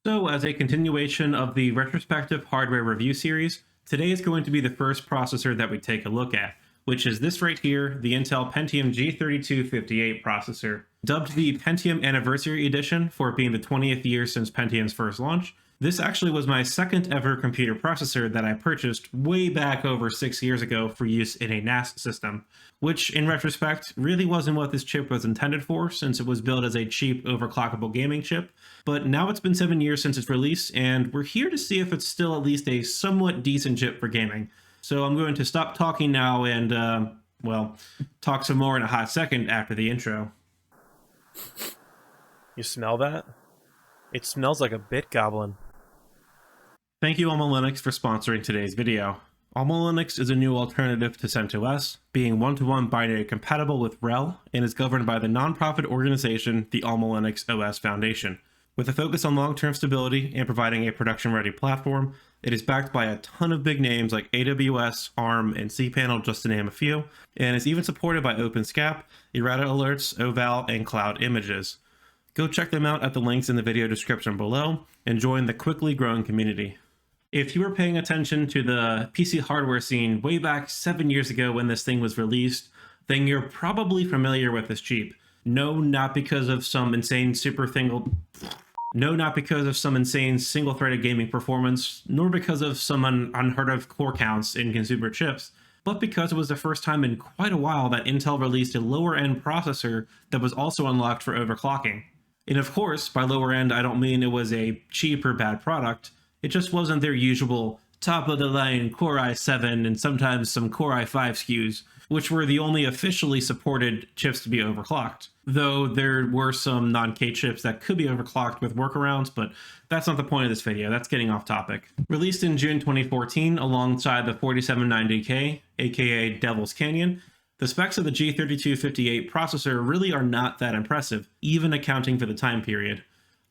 So, as a continuation of the retrospective hardware review series, today is going to be the first processor that we take a look at, which is this right here, the Intel Pentium G3258 processor. Dubbed the Pentium Anniversary Edition for it being the 20th year since Pentium's first launch, this actually was my second ever computer processor that I purchased way back over 6 years ago for use in a NAS system, which in retrospect really wasn't what this chip was intended for, since it was built as a cheap overclockable gaming chip. But now it's been 7 years since its release, and we're here to see if it's still at least a somewhat decent chip for gaming. So I'm going to stop talking now and, talk some more in a hot second after the intro. You smell that? It smells like a bit goblin. Thank you Alma Linux for sponsoring today's video. Alma Linux is a new alternative to CentOS, being one-to-one binary compatible with RHEL, and is governed by the nonprofit organization, the Alma Linux OS Foundation. With a focus on long-term stability and providing a production-ready platform, it is backed by a ton of big names like AWS, ARM, and cPanel, just to name a few, and is even supported by OpenSCAP, errata alerts, OVAL, and cloud images. Go check them out at the links in the video description below, and join the quickly growing community. If you were paying attention to the PC hardware scene way back 7 years ago when this thing was released, then you're probably familiar with this chip. No, not because of some insane single-threaded gaming performance, nor because of some unheard of core counts in consumer chips, but because it was the first time in quite a while that Intel released a lower-end processor that was also unlocked for overclocking. And of course, by lower end, I don't mean it was a cheap or bad product. It just wasn't their usual top-of-the-line Core i7 and sometimes some Core i5 SKUs, which were the only officially supported chips to be overclocked. Though there were some non-K chips that could be overclocked with workarounds, but that's not the point of this video, that's getting off topic. Released in June 2014 alongside the 4790K, aka Devil's Canyon, the specs of the G3258 processor really are not that impressive, even accounting for the time period.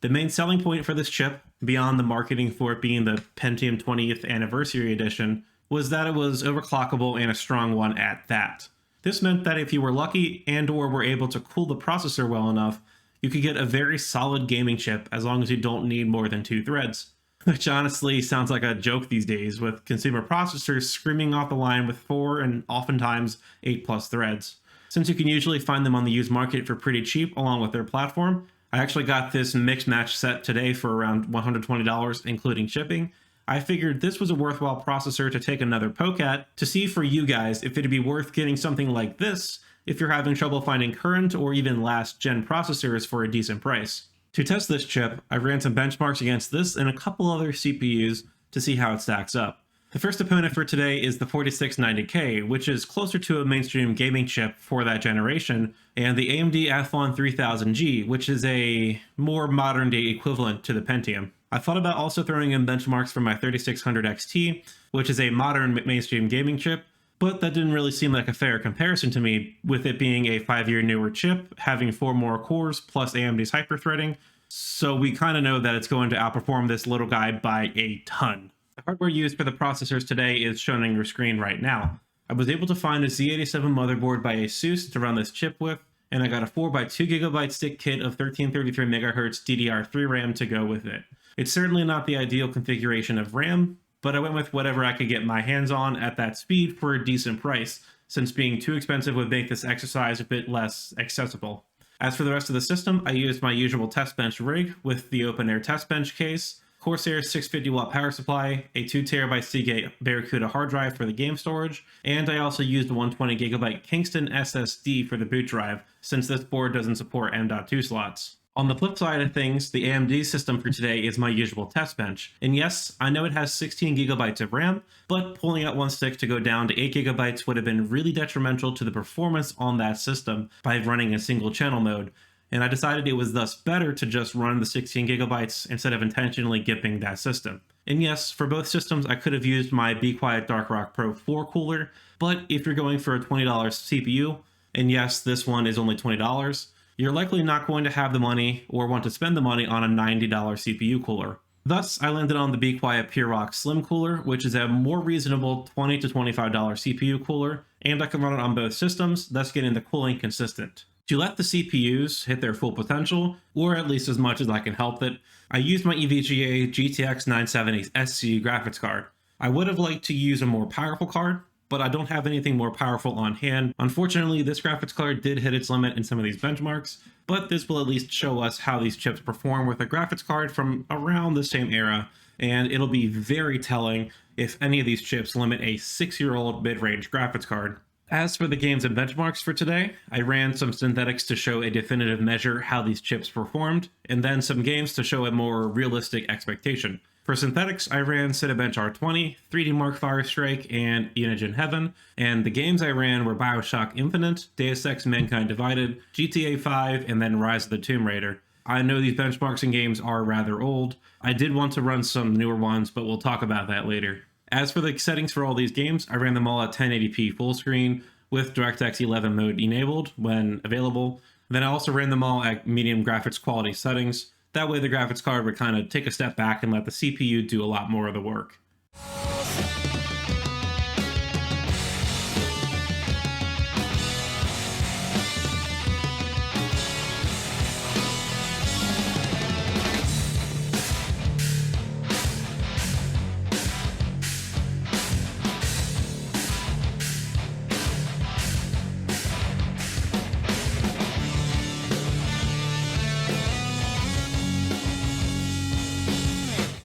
The main selling point for this chip, beyond the marketing for it being the Pentium 20th Anniversary Edition, was that it was overclockable and a strong one at that. This meant that if you were lucky and or were able to cool the processor well enough, you could get a very solid gaming chip as long as you don't need more than 2 threads. Which honestly sounds like a joke these days, with consumer processors screaming off the line with 4 and oftentimes 8+ threads. Since you can usually find them on the used market for pretty cheap along with their platform, I actually got this mix match set today for around $120 including shipping. I figured this was a worthwhile processor to take another poke at to see for you guys if it'd be worth getting something like this if you're having trouble finding current or even last gen processors for a decent price. To test this chip, I ran some benchmarks against this and a couple other CPUs to see how it stacks up. The first opponent for today is the 4690K, which is closer to a mainstream gaming chip for that generation, and the AMD Athlon 3000G, which is a more modern day equivalent to the Pentium. I thought about also throwing in benchmarks for my 3600 XT, which is a modern mainstream gaming chip, but that didn't really seem like a fair comparison to me, with it being a 5-year newer chip, having 4 more cores plus AMD's hyperthreading, so we kind of know that it's going to outperform this little guy by a ton. The hardware used for the processors today is shown on your screen right now. I was able to find a Z87 motherboard by ASUS to run this chip with, and I got a 4x2GB stick kit of 1333MHz DDR3 RAM to go with it. It's certainly not the ideal configuration of RAM, but I went with whatever I could get my hands on at that speed for a decent price, since being too expensive would make this exercise a bit less accessible. As for the rest of the system, I used my usual test bench rig with the open air test bench case, Corsair 650-watt power supply, a 2TB Seagate Barracuda hard drive for the game storage, and I also used a 120GB Kingston SSD for the boot drive, since this board doesn't support M.2 slots. On the flip side of things, the AMD system for today is my usual test bench. And yes, I know it has 16GB of RAM, but pulling out one stick to go down to 8GB would have been really detrimental to the performance on that system by running a single channel mode. And I decided it was thus better to just run the 16GB instead of intentionally gimping that system. And yes, for both systems I could have used my Be Quiet Dark Rock Pro 4 cooler, but if you're going for a $20 CPU, and yes, this one is only $20, you're likely not going to have the money or want to spend the money on a $90 CPU cooler. Thus, I landed on the Be Quiet Pure Rock Slim Cooler, which is a more reasonable $20 to $25 CPU cooler, and I can run it on both systems, thus getting the cooling consistent. To let the CPUs hit their full potential, or at least as much as I can help it, I used my EVGA GTX 970 SC graphics card. I would have liked to use a more powerful card, but I don't have anything more powerful on hand. Unfortunately, this graphics card did hit its limit in some of these benchmarks, but this will at least show us how these chips perform with a graphics card from around the same era, and it'll be very telling if any of these chips limit a 6-year-old mid-range graphics card. As for the games and benchmarks for today, I ran some synthetics to show a definitive measure how these chips performed, and then some games to show a more realistic expectation. For synthetics, I ran Cinebench R20, 3D Mark Firestrike, and Unigine Heaven, and the games I ran were Bioshock Infinite, Deus Ex Mankind Divided, GTA 5, and then Rise of the Tomb Raider. I know these benchmarks and games are rather old. I did want to run some newer ones, but we'll talk about that later. As for the settings for all these games, I ran them all at 1080p full screen with DirectX 11 mode enabled when available. Then I also ran them all at medium graphics quality settings. That way the graphics card would kind of take a step back and let the CPU do a lot more of the work.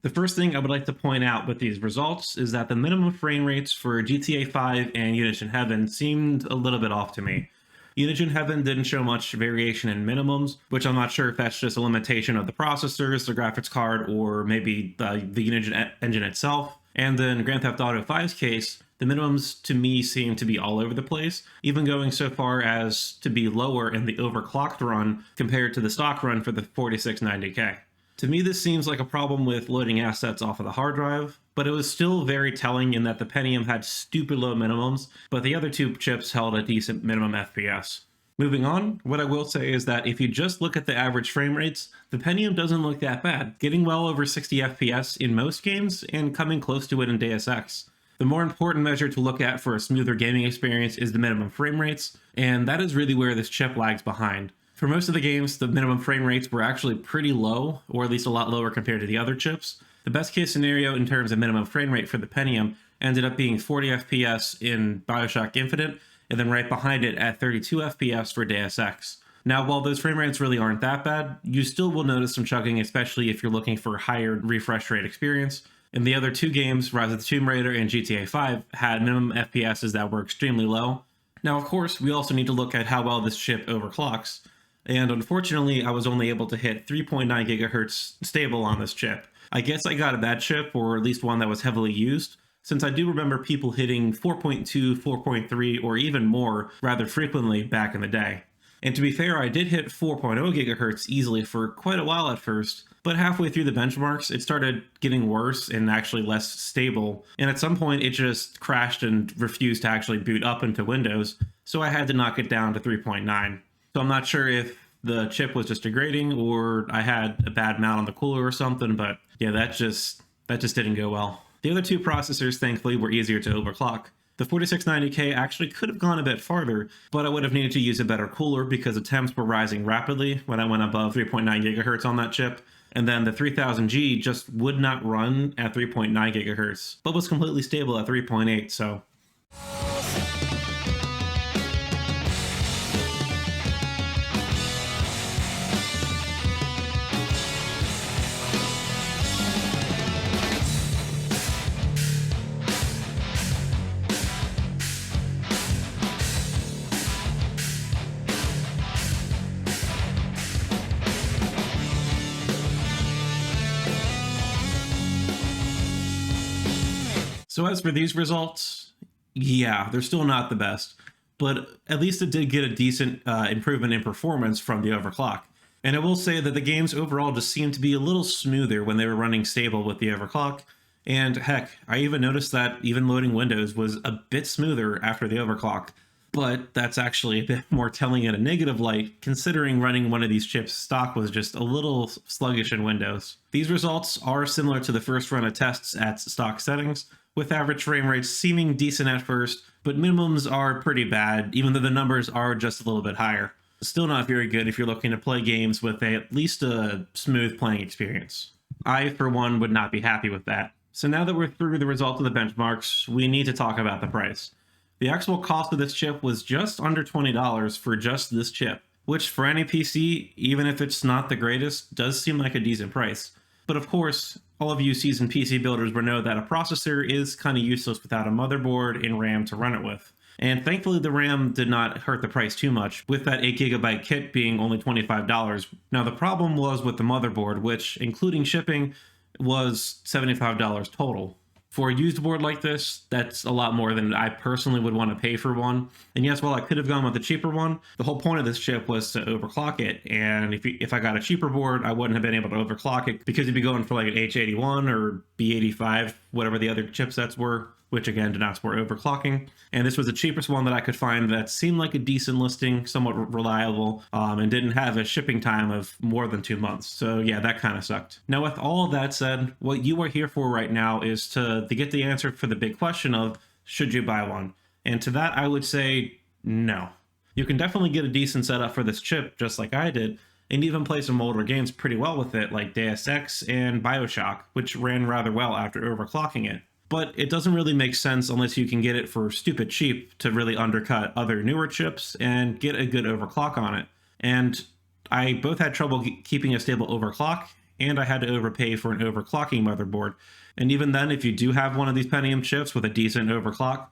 The first thing I would like to point out with these results is that the minimum frame rates for GTA 5 and Unigine Heaven seemed a little bit off to me. Unigine Heaven didn't show much variation in minimums, which I'm not sure if that's just a limitation of the processors, the graphics card, or maybe the Unigine engine itself. And then Grand Theft Auto 5's case, the minimums to me seem to be all over the place, even going so far as to be lower in the overclocked run compared to the stock run for the 4690K. To me, this seems like a problem with loading assets off of the hard drive, but it was still very telling in that the Pentium had stupid low minimums, but the other two chips held a decent minimum FPS. Moving on, what I will say is that if you just look at the average frame rates, the Pentium doesn't look that bad, getting well over 60 FPS in most games and coming close to it in Deus Ex. The more important measure to look at for a smoother gaming experience is the minimum frame rates, and that is really where this chip lags behind. For most of the games, the minimum frame rates were actually pretty low, or at least a lot lower compared to the other chips. The best case scenario in terms of minimum frame rate for the Pentium ended up being 40 FPS in Bioshock Infinite, and then right behind it at 32 FPS for Deus Ex. Now, while those frame rates really aren't that bad, you still will notice some chugging, especially if you're looking for a higher refresh rate experience. And the other two games, Rise of the Tomb Raider and GTA 5, had minimum FPSs that were extremely low. Now, of course, we also need to look at how well this chip overclocks. And unfortunately, I was only able to hit 3.9 gigahertz stable on this chip. I guess I got a bad chip, or at least one that was heavily used, since I do remember people hitting 4.2, 4.3, or even more rather frequently back in the day. And to be fair, I did hit 4.0 gigahertz easily for quite a while at first, but halfway through the benchmarks, it started getting worse and actually less stable, and at some point it just crashed and refused to actually boot up into Windows, so I had to knock it down to 3.9. So I'm not sure if the chip was just degrading or I had a bad mount on the cooler or something, but yeah, that just didn't go well. The other two processors, thankfully, were easier to overclock. The 4690K actually could have gone a bit farther, but I would have needed to use a better cooler because the temps were rising rapidly when I went above 3.9 gigahertz on that chip. And then the 3000G just would not run at 3.9 gigahertz, but was completely stable at 3.8, so... So as for these results, yeah, they're still not the best, but at least it did get a decent improvement in performance from the overclock. And I will say that the games overall just seemed to be a little smoother when they were running stable with the overclock. And heck, I even noticed that even loading Windows was a bit smoother after the overclock. But that's actually a bit more telling in a negative light, considering running one of these chips stock was just a little sluggish in Windows. These results are similar to the first run of tests at stock settings, with average frame rates seeming decent at first, but minimums are pretty bad, even though the numbers are just a little bit higher. Still not very good if you're looking to play games with at least a smooth playing experience. I, for one, would not be happy with that. So now that we're through the results of the benchmarks, we need to talk about the price. The actual cost of this chip was just under $20 for just this chip, which for any PC, even if it's not the greatest, does seem like a decent price. But of course, all of you seasoned PC builders will know that a processor is kind of useless without a motherboard and RAM to run it with. And thankfully the RAM did not hurt the price too much, with that 8GB kit being only $25. Now the problem was with the motherboard, which, including shipping, was $75 total. For a used board like this, that's a lot more than I personally would want to pay for one. And yes, while I could have gone with the cheaper one, the whole point of this chip was to overclock it. And if I got a cheaper board, I wouldn't have been able to overclock it because you'd be going for like an H81 or B85, whatever the other chipsets were, which again did not support overclocking. And this was the cheapest one that I could find that seemed like a decent listing, somewhat reliable, and didn't have a shipping time of more than 2 months. So yeah, that kind of sucked. Now with all of that said, what you are here for right now is to get the answer for the big question of, should you buy one? And to that, I would say no. You can definitely get a decent setup for this chip, just like I did, and even play some older games pretty well with it, like Deus Ex and Bioshock, which ran rather well after overclocking it. But it doesn't really make sense unless you can get it for stupid cheap to really undercut other newer chips and get a good overclock on it. And I both had trouble keeping a stable overclock, and I had to overpay for an overclocking motherboard. And even then, if you do have one of these Pentium chips with a decent overclock,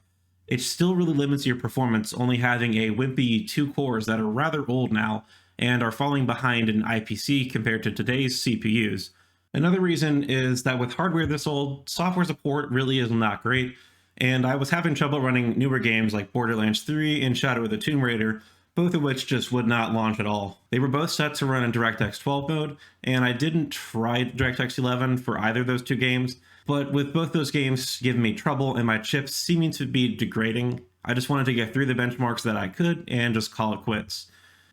it still really limits your performance, only having a wimpy 2 cores that are rather old now and are falling behind in IPC compared to today's CPUs. Another reason is that with hardware this old, software support really is not great, and I was having trouble running newer games like Borderlands 3 and Shadow of the Tomb Raider, both of which just would not launch at all. They were both set to run in DirectX 12 mode, and I didn't try DirectX 11 for either of those two games, but with both those games giving me trouble and my chips seeming to be degrading, I just wanted to get through the benchmarks that I could and just call it quits.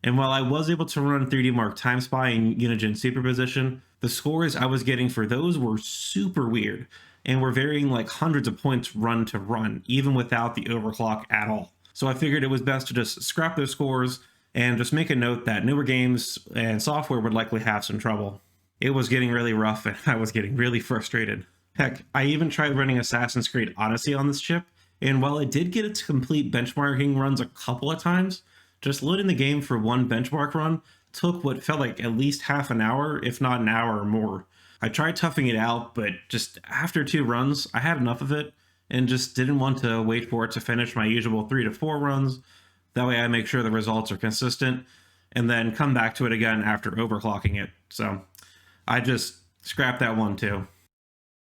And while I was able to run 3D Mark Time Spy and Unigine Superposition, the scores I was getting for those were super weird and were varying like hundreds of points run to run, even without the overclock at all. So I figured it was best to just scrap those scores and just make a note that newer games and software would likely have some trouble. It was getting really rough and I was getting really frustrated. Heck, I even tried running Assassin's Creed Odyssey on this chip, and while I did get it to complete benchmarking runs a couple of times, just loading the game for one benchmark run took what felt like at least half an hour, if not an hour or more. I tried toughing it out, but just after 2 runs, I had enough of it and just didn't want to wait for it to finish my usual 3 to 4 runs. That way I make sure the results are consistent and then come back to it again after overclocking it. So I just scrapped that one too.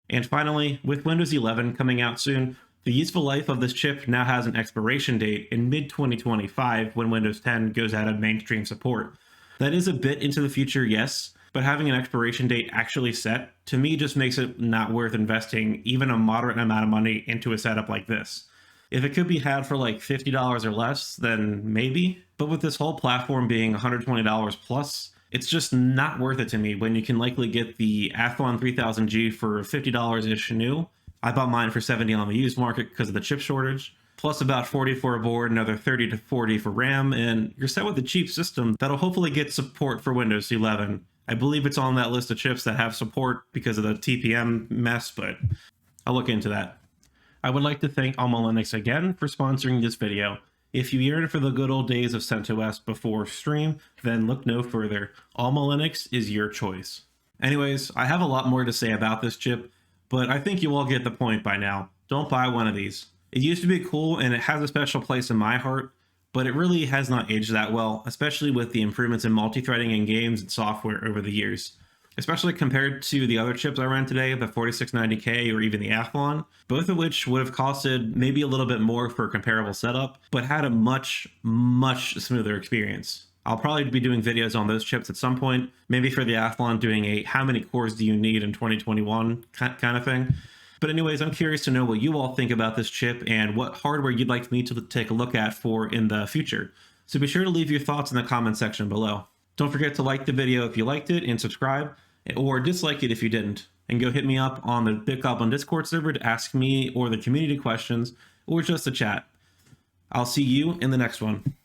And finally, with Windows 11 coming out soon, the useful life of this chip now has an expiration date in mid-2025 when Windows 10 goes out of mainstream support. That is a bit into the future, yes, but having an expiration date actually set, to me, just makes it not worth investing even a moderate amount of money into a setup like this. If it could be had for like $50 or less, then maybe, but with this whole platform being $120 plus, it's just not worth it to me when you can likely get the Athlon 3000G for $50-ish new. I bought mine for $70 on the used market because of the chip shortage, plus about $40 for a board, another $30 to $40 for RAM, and you're set with a cheap system that'll hopefully get support for Windows 11. I believe it's on that list of chips that have support because of the TPM mess, but I'll look into that. I would like to thank Alma Linux again for sponsoring this video. If you yearn for the good old days of CentOS before stream, then look no further. Alma Linux is your choice. Anyways, I have a lot more to say about this chip, but I think you all get the point by now. Don't buy one of these. It used to be cool and it has a special place in my heart, but it really has not aged that well, especially with the improvements in multi-threading in games and software over the years. Especially compared to the other chips I ran today, the 4690K or even the Athlon, both of which would have costed maybe a little bit more for a comparable setup, but had a much, much smoother experience. I'll probably be doing videos on those chips at some point, maybe for the Athlon doing a how many cores do you need in 2021 kind of thing. But anyways, I'm curious to know what you all think about this chip and what hardware you'd like me to take a look at for in the future. So be sure to leave your thoughts in the comment section below. Don't forget to like the video if you liked it and subscribe, or dislike it if you didn't. And go hit me up on the Big Goblin Discord server to ask me or the community questions, or just to chat. I'll see you in the next one.